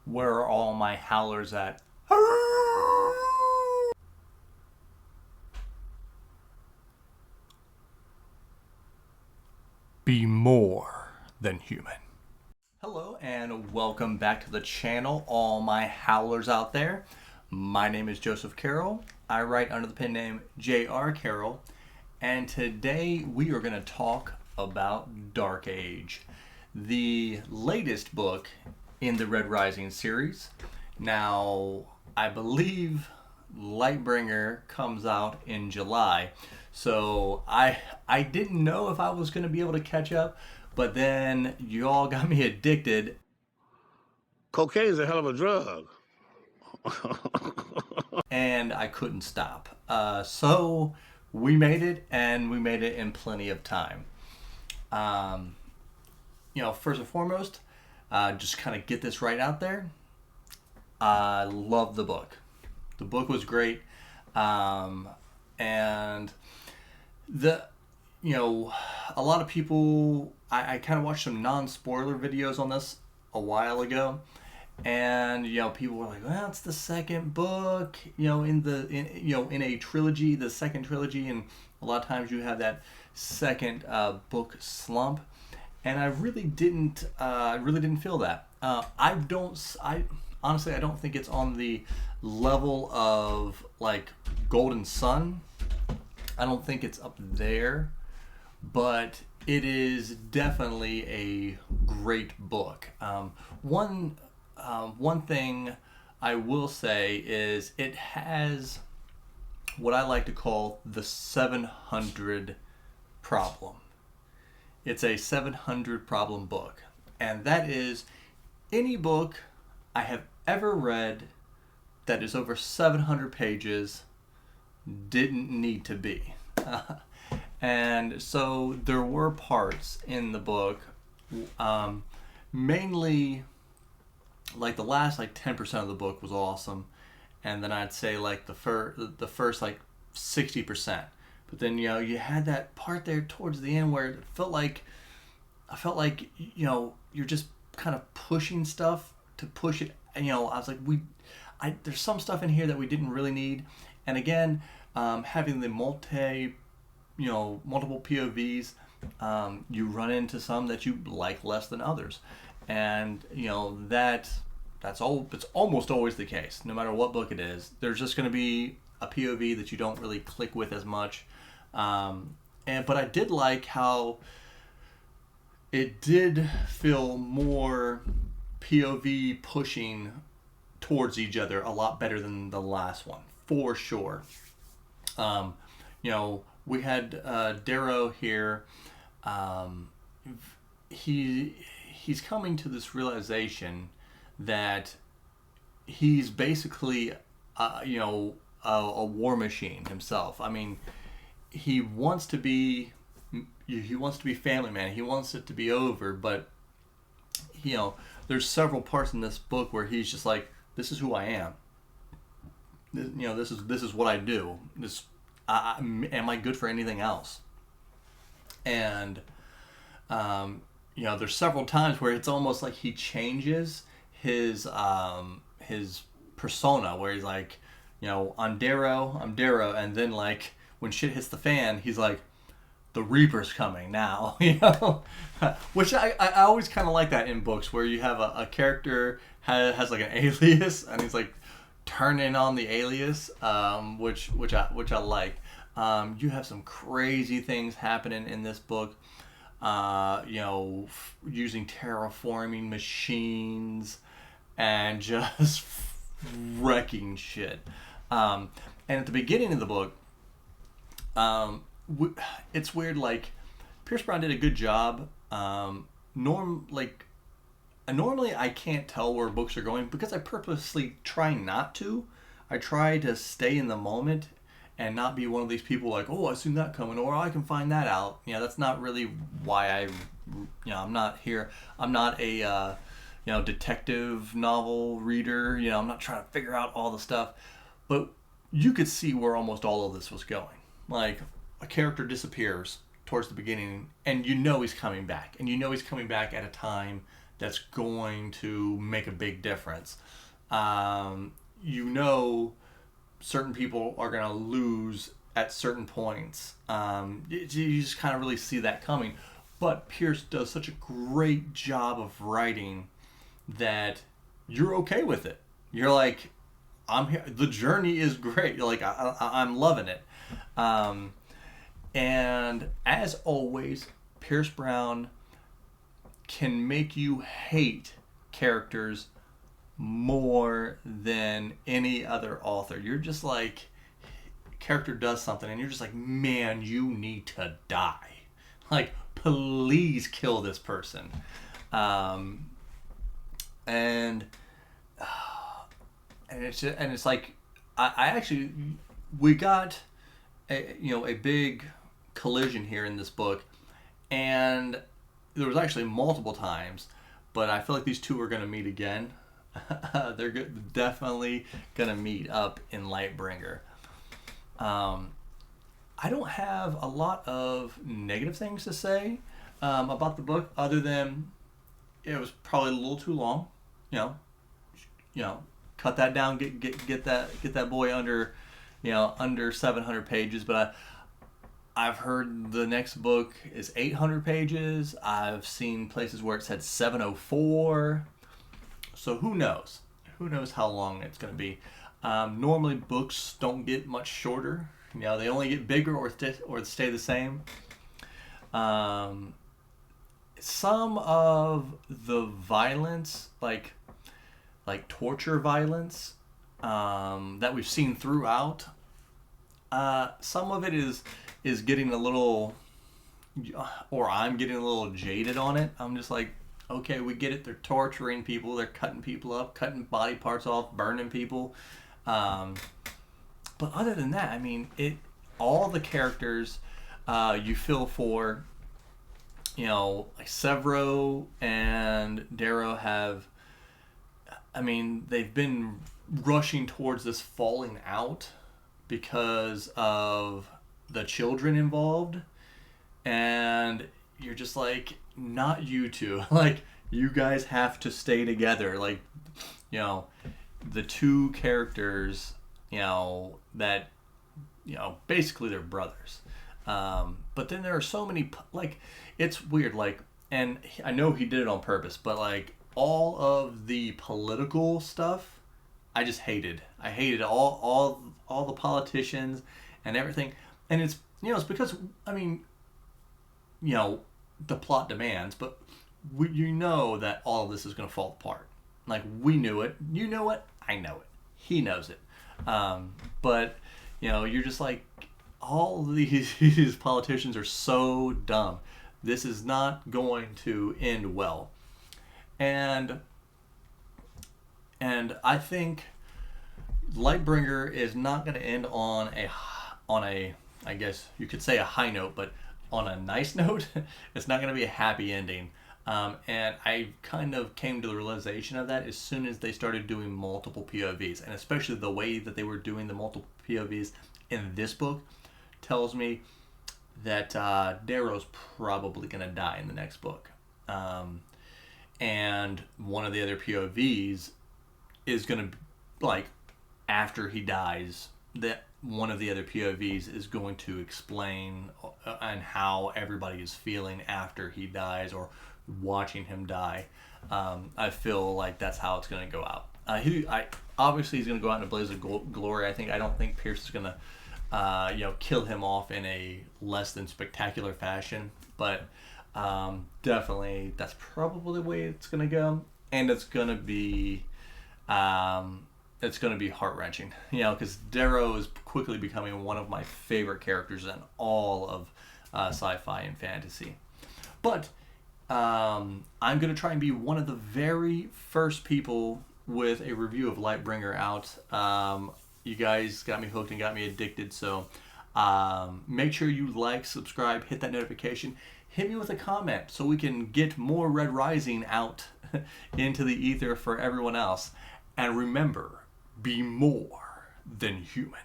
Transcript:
Where are all my howlers at? Be more than human. Hello and welcome back to the channel, all my howlers out there. My name is Joseph Carroll. I write under the pen name J.R. Carroll, and today we are going to talk about Dark Age, the latest book in the Red Rising series. Now, I believe Lightbringer comes out in July, so I didn't know if I was going to be able to catch up, but then you all got me addicted. Cocaine is a hell of a drug. And I couldn't stop. So we made it, and we made it in plenty of time. First and foremost, just kind of get this right out there. I love the book. The book was great, and a lot of people. I kind of watched some non-spoiler videos on this a while ago, and people were like, "Well, it's the second book, in a trilogy, the second trilogy," and a lot of times you have that second book slump, and I really didn't feel that. I honestly I don't think it's on the level of like Golden Sun. I don't think it's up there, but it is definitely a great book. One thing I will say is it has what I like to call the 700 problem. It's a 700 problem book, and that is any book I have ever read that is over 700 pages didn't need to be. And so there were parts in the book, mainly like the last 10% of the book was awesome, and then I'd say like the first 60%. But then you had that part there towards the end where I felt like you're just kind of pushing stuff to push it. I was like, there's some stuff in here that we didn't really need, and again, having the multiple POVs, you run into some that you like less than others, and it's almost always the case. No matter what book it is, there's just going to be a POV that you don't really click with as much. But I did like how it did feel more POV pushing towards each other a lot better than the last one, for sure. We had Darrow here. He's coming to this realization that he's basically a war machine himself. I mean, he wants to be family man. He wants it to be over, but there's several parts in this book where he's just like, this is who I am. This is what I do. Am I good for anything else? And there's several times where it's almost like he changes his persona, where he's like, I'm Darrow, and then like when shit hits the fan, he's like, the Reaper's coming now, which I always kind of like that in books where you have a character has like an alias, and he's like turning on the alias, which I like. You have some crazy things happening in this book, using terraforming machines and just wrecking shit. And at the beginning of the book, it's weird. Like Pierce Brown did a good job. Normally I can't tell where books are going because I purposely try not to. I try to stay in the moment and not be one of these people like, oh, I've seen that coming, or I can find that out. That's not really why I'm not here. I'm not a detective novel reader. I'm not trying to figure out all the stuff. But you could see where almost all of this was going. Like, a character disappears towards the beginning, and he's coming back. And he's coming back at a time that's going to make a big difference. You know, certain people are going to lose at certain points. You just kind of really see that coming. But Pierce does such a great job of writing that you're okay with it. You're like, I'm here. The journey is great. You're like, I'm loving it. And as always, Pierce Brown can make you hate characters more than any other author. You're just like, character does something and you're just like, man, you need to die. Like, please kill this person. And it's like, I actually, we got a big collision here in this book, and there was actually multiple times, but I feel like these two are going to meet again. They're definitely going to meet up in Lightbringer. I don't have a lot of negative things to say about the book, other than it was probably a little too long. You know, cut that down, get that boy under 700 pages. But I've heard the next book is 800 pages. I've seen places where it said 704. So who knows? Who knows how long it's going to be? Normally books don't get much shorter. They only get bigger or stay the same. Some of the violence, like torture violence, that we've seen throughout, some of it is getting a little, or I'm getting a little jaded on it. I'm just like, okay, we get it. They're torturing people. They're cutting people up, cutting body parts off, burning people. But other than that, I mean, all the characters you feel for, like Severo and Darrow have, they've been rushing towards this falling out because of the children involved. And you're just like, not you two. Like, you guys have to stay together. Like, the two characters, that, basically they're brothers. But then there are so many, like, it's weird, like, and I know he did it on purpose, but like all of the political stuff, I just hated. I hated all the politicians and everything. And it's, it's because, the plot demands, but that all of this is going to fall apart. Like, we knew it. You know it. I know it. He knows it. But, you're just like, all of these politicians are so dumb. This is not going to end well. And I think Lightbringer is not going to end on a, I guess you could say a high note, but on a nice note. It's not going to be a happy ending. And I kind of came to the realization of that as soon as they started doing multiple POVs, and especially the way that they were doing the multiple POVs in this book tells me that Darrow's probably going to die in the next book. And one of the other POVs is going to, like, after he dies, that one of the other POVs is going to explain and how everybody is feeling after he dies or watching him die. I feel like that's how it's going to go out. Obviously he's going to go out in a blaze of glory. I don't think Pierce is going to kill him off in a less than spectacular fashion, but definitely that's probably the way it's going to go, and it's going to be heart-wrenching, because Darrow is quickly becoming one of my favorite characters in all of sci-fi and fantasy. But I'm going to try and be one of the very first people with a review of Lightbringer out. You guys got me hooked and got me addicted, so make sure you like, subscribe, hit that notification, hit me with a comment so we can get more Red Rising out into the ether for everyone else. And remember, be more than human.